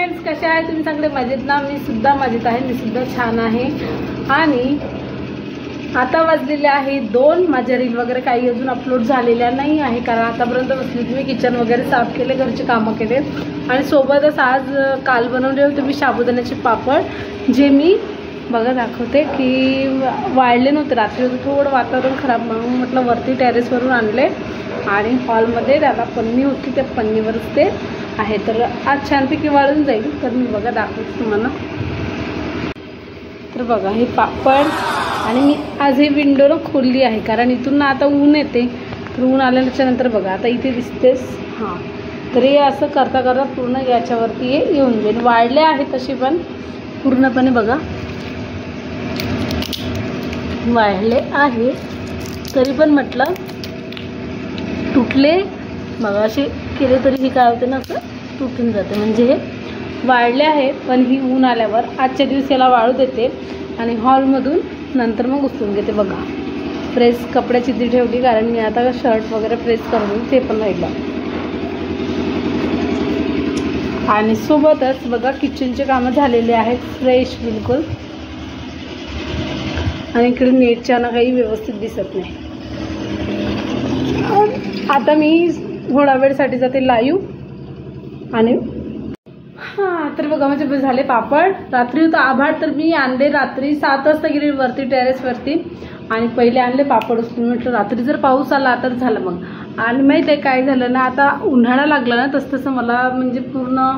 Friends, कसे आहे तुम्ही? सगळे मजेत ना? मी सुद्धा मजेत आहे, मी सुद्धा छान आहे. आणि आता वाजलेले आहे 2. माझ्या रील वगैरे काही अजून अपलोड झालेल्या नाही आहे, कारण आतापर्यंत बसली तुम्ही किचन वगैरे साफ केले, घरचे कामं केले. आणि सोबतच आज काल बनवले होते मी साबुदाण्याचे पापड, जे मी बघा दाखवते की वाळले नव्हते. रात्री होतं थोडं वातावरण खराब म्हणून म्हटलं वरती टेरेसवरून आणले आणि हॉलमध्ये त्याला पन्नी होती, त्या पन्नीवरच ते आहे. तर आज छानपैकी वाळून जाईल. तर मी बघा दाखवते तुम्हाला. तर बघा हे पापड, आणि मी आज हे विंडो ना खोलली आहे कारण इथून ना आता ऊन येते. तर ऊन आल्याच्यानंतर बघा आता इथे दिसतेस. हां, तर हे असं करता करता पूर्ण याच्यावरती हे येऊन जाईल. वाळले आहे तसे पण पूर्णपणे बघा वाळले आहे, तरी पण म्हटलं तुटले बघा असे केले तरी हे काय होते ना, असं तुटून जाते. म्हणजे हे वाळले आहे, पण ही ऊन आल्यावर आजच्या दिवशी याला वाळू देते आणि हॉलमधून नंतर मग उचलून घेते. बघा प्रेस कपड्याची ती ठेवली कारण मी आता शर्ट वगैरे प्रेस करून ते पण राहिलं. आणि सोबतच बघा किचनचे कामं झालेले आहेत फ्रेश बिलकुल. आणि इकडे नेटच्या ना काही व्यवस्थित दिसत नाही. आता मी थोडा वेळसाठी जाते लाईव्ह. आणि हां, तर बघा म्हणजे झाले पापड. रात्री होतं आभाळ, तर मी आणले रात्री 7 वाजता गेले वरती टेरेसवरती आणि पहिले आणले पापड उचलून. म्हटलं रात्री जर पाऊस आला तर झालं मग. आणि माहीत आहे काय झालं ना, आता उन्हाळा लागला ना तसं मला म्हणजे पूर्ण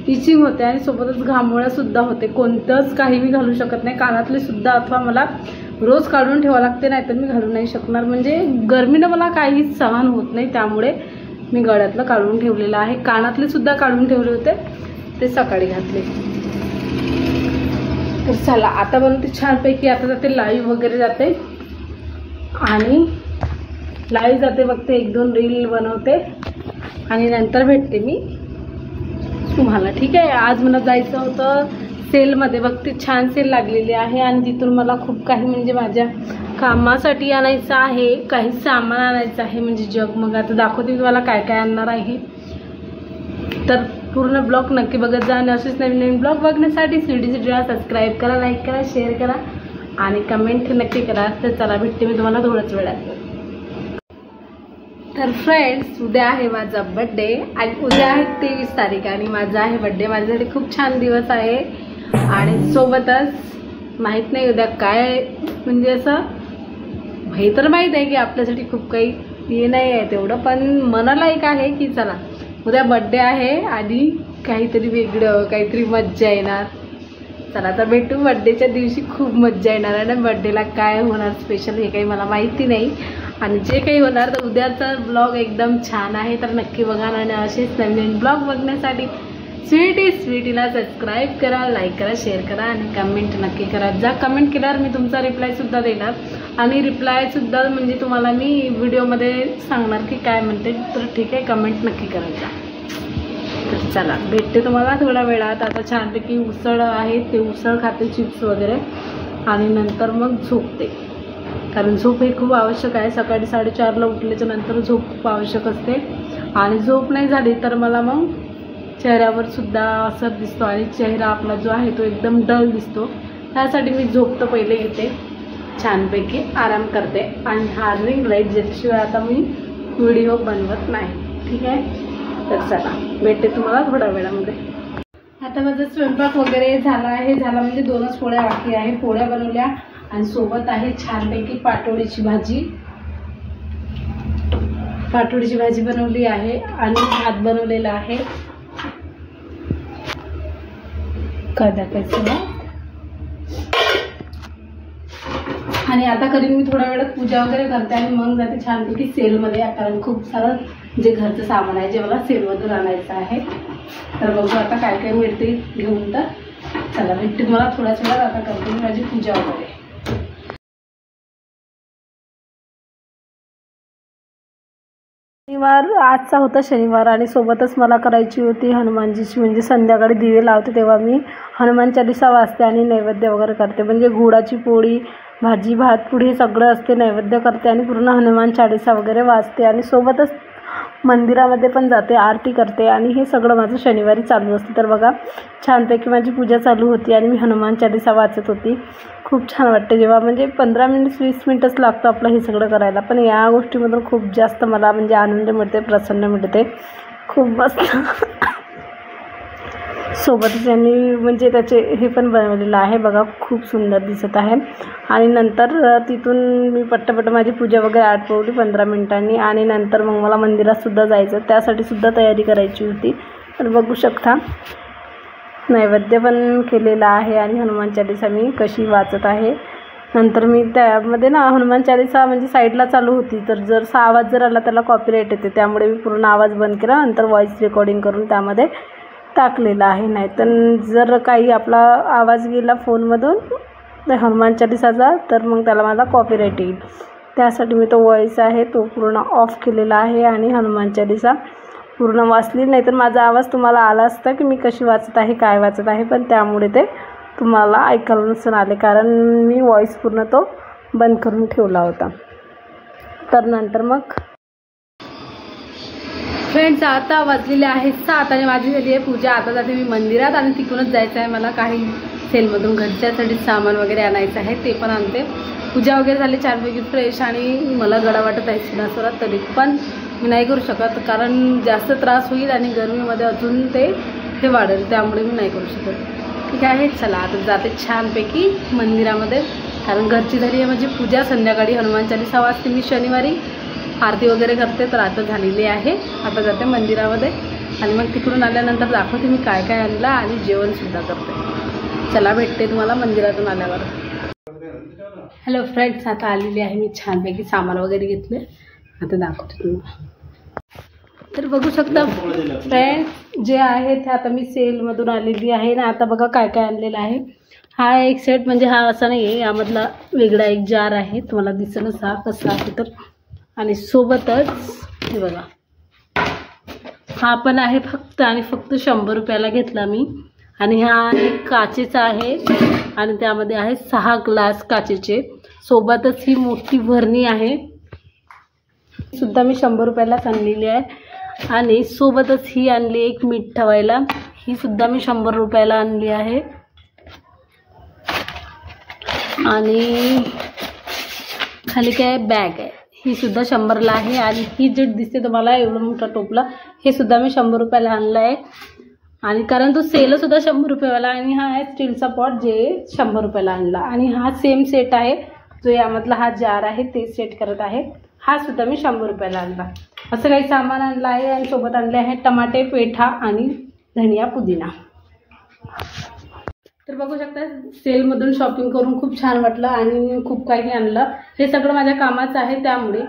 इचिंग होते आणि सोबतच घामोळ्यासुद्धा होते. कोणतंच काही मी घालू शकत नाही. कानातले सुद्धा अथवा मला रोज काढून ठेवावं लागते, नाही तर मी घालू नाही शकणार. म्हणजे गरमीनं मला काहीच सहन होत नाही, त्यामुळे मी गळ्यातलं काढून ठेवलेलं आहे. कानातले सुद्धा काढून ठेवले होते, ते सकाळी घातले. तर चला आता बनवते छानपैकी. आता जाते लाईव्ह वगैरे जाते आणि लाईव्ह जाते, बघते 1-2 रील बनवते आणि नंतर भेटते मी तुम्हाला. ठीक आहे. आज मला जायचं होतं सेलमध्ये, बघते छान सेल लागलेली आहे आणि तिथून मला खूप काही म्हणजे माझ्या कामासाठी आणायचं आहे, काही सामान आणायचं आहे म्हणजे जग. मग आता दाखवते तुम्हाला काय काय आणणार आहे. तर पूर्ण ब्लॉग नक्की बघत जा आणि असेच नवीन नवीन ब्लॉग बघण्यासाठी सीडीला सबस्क्राईब करा, लाईक करा, शेअर करा आणि कमेंट नक्की करा. तर चला भेटते मी तुम्हाला थोड्याच वेळात. तर फ्रेंड्स, उद्या आहे माझा बड्डे आणि उद्या आहे 23 तारीख आणि माझा आहे बड्डे. माझ्यासाठी खूप छान दिवस आहे आणि सोबतच माहीत नाही उद्या काय, म्हणजे असं हे तर माहीत आहे की आपल्यासाठी खूप काही हे नाही आहे तेवढं, पण मनाला एक आहे की चला उद्या बड्डे आहे आणि काहीतरी वेगळं, काहीतरी मज्जा येणार. चला तर भेटू बड्डेच्या दिवशी. खूप मज्जा येणार आहे. बड्डेला काय होणार स्पेशल हे काही मला माहिती नाही, आणि जे काही होणार तर उद्याचा ब्लॉग एकदम छान आहे. तर नक्की बघा आणि असेच नवीन नवीन ब्लॉग बघण्यासाठी स्वीटीला सबस्क्राईब करा, लाईक करा, शेअर करा आणि कमेंट नक्की करा. जा कमेंट केल्यावर मी तुमचा रिप्लायसुद्धा देणार आणि रिप्लायसुद्धा म्हणजे तुम्हाला मी व्हिडिओमध्ये सांगणार की काय म्हणते. तर ठीक आहे, कमेंट नक्की करायचा. तर चला भेटते तुम्हाला थोड्या वेळात. आता छानपैकी उसळ आहे, ते उसळ खाते, चिप्स वगैरे, आणि नंतर मग झोपते. कारण झोप हे खूप आवश्यक आहे. सकाळी 4:30ला उठल्याच्या नंतर झोप खूप आवश्यक असते आणि झोप नाही झाली तर मला मग चेहऱ्यावर सुद्धा असर दिसतो आणि चेहरा आपला जो आहे तो एकदम डल दिसतो. त्यासाठी मी झोप तर पहिले घेते, छानपैकी आराम करते आणि हा रिंग लाईट ज्याच्याशिवाय आता मी व्हिडिओ बनवत नाही. ठीक आहे. तर चला भेटते तुम्हाला थोड्या वेळामध्ये. आता माझा स्वयंपाक वगैरे झाला आहे, झाला म्हणजे 2च पोळ्या बाकी आहे. पोळ्या बनवल्या आणि सोबत आहे छानपैकी पाटोळीची भाजी. पाटोळीची भाजी बनवली आहे आणि भात बनवलेला आहे. काय दाखवायचं ना. आणि आता करीन मी थोड्या वेळात पूजा वगैरे करते आणि मग जाते छानपैकी सेलमध्ये, कारण खूप सारं जे घरचं सामान आहे जे मला सेलमधून आणायचं आहे. तर बघू आता काय काय मिळते घेऊन. तर चला भेटते तुम्हाला थोड्याच वेळात. आता करते मी माझी पूजा वगैरे. शनिवार आजचा होता शनिवार आणि सोबतच मला करायची होती हनुमानजीची, म्हणजे संध्याकाळी दिवे लावते तेव्हा मी हनुमान चालीसा वाचते आणि नैवेद्य वगैरे करते. म्हणजे गुळाची पोळी, भाजी, भात, पुडी हे सगळं असते, नैवेद्य करते आणि पूर्ण हनुमान चालीसा वगैरे वाचते आणि सोबतच मंदिरामध्ये पण जाते, आरती करते आणि हे सगळं माझं शनिवारी चालू असतं. तर बघा छानपैकी माझी पूजा चालू होती आणि मी हनुमान चालीसा वाचत होती. खूप छान वाटते जेव्हा म्हणजे 15 मिनिट 20 मिनिटच लागतं आपलं हे सगळं करायला, पण या गोष्टीमधून खूप जास्त मला म्हणजे आनंद मिळते, प्रसन्न मिळते, खूप मस्त. सोबतच यांनी म्हणजे त्याचे हे पण बनवलेलं आहे बघा, खूप सुंदर दिसत आहे. आणि नंतर तिथून मी पट्टपट्ट माझी पूजा वगैरे आटोपली 15 मिनिटांनी आणि नंतर मग मला मंदिरातसुद्धा जायचं, त्यासाठीसुद्धा तयारी करायची होती. तर बघू शकता नैवेद्य पण केलेला आहे आणि हनुमान चालीसा मी कशी वाचत आहे. नंतर मी त्यामध्ये ना हनुमान चालीसा म्हणजे साईडला चालू होती, तर जर आवाज जर आला त्याला कॉपीराईट येते, त्यामुळे मी पूर्ण आवाज बंद केला. नंतर व्हॉईस रेकॉर्डिंग करून त्यामध्ये टाकलेला आहे. नाही तर जर काही आपला आवाज गेला फोनमधून हनुमान चालीसाचा तर मग त्याला मला कॉपीराईट येईल. त्यासाठी मी तो व्हॉईस आहे तो पूर्ण ऑफ केलेला आहे आणि हनुमान चालीसा पूर्ण वाचली. नाही तर माझा आवाज तुम्हाला आला असता की मी कशी वाचत आहे, काय वाचत आहे, पण त्यामुळे ते तुम्हाला ऐकायला नसून आले, कारण मी व्हॉईस पूर्ण तो बंद करून ठेवला होता. तर नंतर मग फ्रेंड्स आता वाजलेले आहे 7 आणि माझी झाली आहे पूजा. आता जाते मी मंदिरात आणि तिकडूनच जायचं आहे मला, काही सेलमधून घरच्यासाठी सामान वगैरे आणायचं आहे, ते पण आणते. पूजा वगैरे झाली छानपैकी फ्रेश आणि मला गडा वाटत आहे सिनासोरा, तरी पण मी नाही करू शकत कारण जास्त त्रास होईल आणि गरमीमध्ये अजून ते हे वाढेल, त्यामुळे मी नाही करू शकत. ठीक आहे, चला आता जाते छानपैकी मंदिरामध्ये, कारण घरची झाली आहे माझी पूजा. संध्याकाळी हनुमान चालीसा वाजते मी शनिवारी, आरती वगैरे करते, तर आता झालेली आहे. आता जाते मंदिरामध्ये आणि मग तिकडून आल्यानंतर दाखवते मी काय काय आणलं आणि जेवणसुद्धा करते. चला भेटते तुम्हाला मंदिरातून आल्यावर. हॅलो फ्रेंड्स, आता आलेली आहे मी, छानपैकी सामान वगैरे घेतले, आता दाखवते तुम्हाला. तर बघू शकता फ्रेंड्स जे आहे ते आता मी सेलमधून आलेली आहे ना. आता बघा काय काय आणलेलं आहे. हा एक सेट म्हणजे हा असा नाही आहे, यामधला वेगळा एक जार आहे, तुम्हाला दिसेलच हा कसा आहे तर. आणि सोबतच हे बघा हा पण आहे फक्त आणि फक्त 100 रुपयाला घेतला मी. आणि हा एक काचेचा आहे आणि त्यामध्ये आहे 6 ग्लास काचेचे. सोबतच ही मोठी भरणी आहे, सुद्धा मी 100 रुपयालाच आणलेली आहे. आणि सोबतच ही आणली एक मीठ ठेवायला, ही सुद्धा मी 100 रुपयाला आणली आहे. आणि खाली काय बॅग आहे, ही सुद्धा 100ला आहे. आणि ही जे दिसते तुम्हाला एवढं मोठं टोपला, हे सुद्धा मी 100 रुपयाला आणलं आहे. आणि कारण तो सेलसुद्धा 100 रुपयाला. आणि हा आहे स्टीलचा पॉट जे 100 रुपयाला आणला. आणि हा सेम सेट आहे जो यामधला हा जार आहे ते सेट करत आहे, हा सुद्धा मी 100 रुपयाला आणला. असं काही सामान आणलं आहे. आणि सोबत आणले आहे टमाटे, पेठा आणि धनिया, पुदिना. तर बघू शकता सेलमधून शॉपिंग करून खूप छान वाटलं आणि खूप काही आणलं. हे सगळं माझ्या कामाचं आहे त्यामुळे,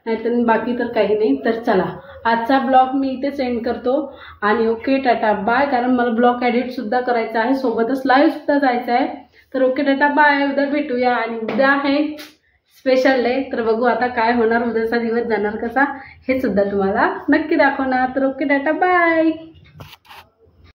नाहीतर बाकी तर काही नाही. तर चला आजचा ब्लॉग मी इथे सेंड करतो आणि ओके टाटा बाय. कारण मला ब्लॉग एडिटसुद्धा करायचा आहे, सोबतच लाईव्हसुद्धा जायचं आहे. तर ओके टाटा बाय, उद्या भेटूया. आणि उद्या आहे स्पेशल डे, तर बघू आता काय होणार, उद्याचा दिवस जाणार कसा हे सुद्धा तुम्हाला नक्की दाखवणार. तर ओके टाटा बाय.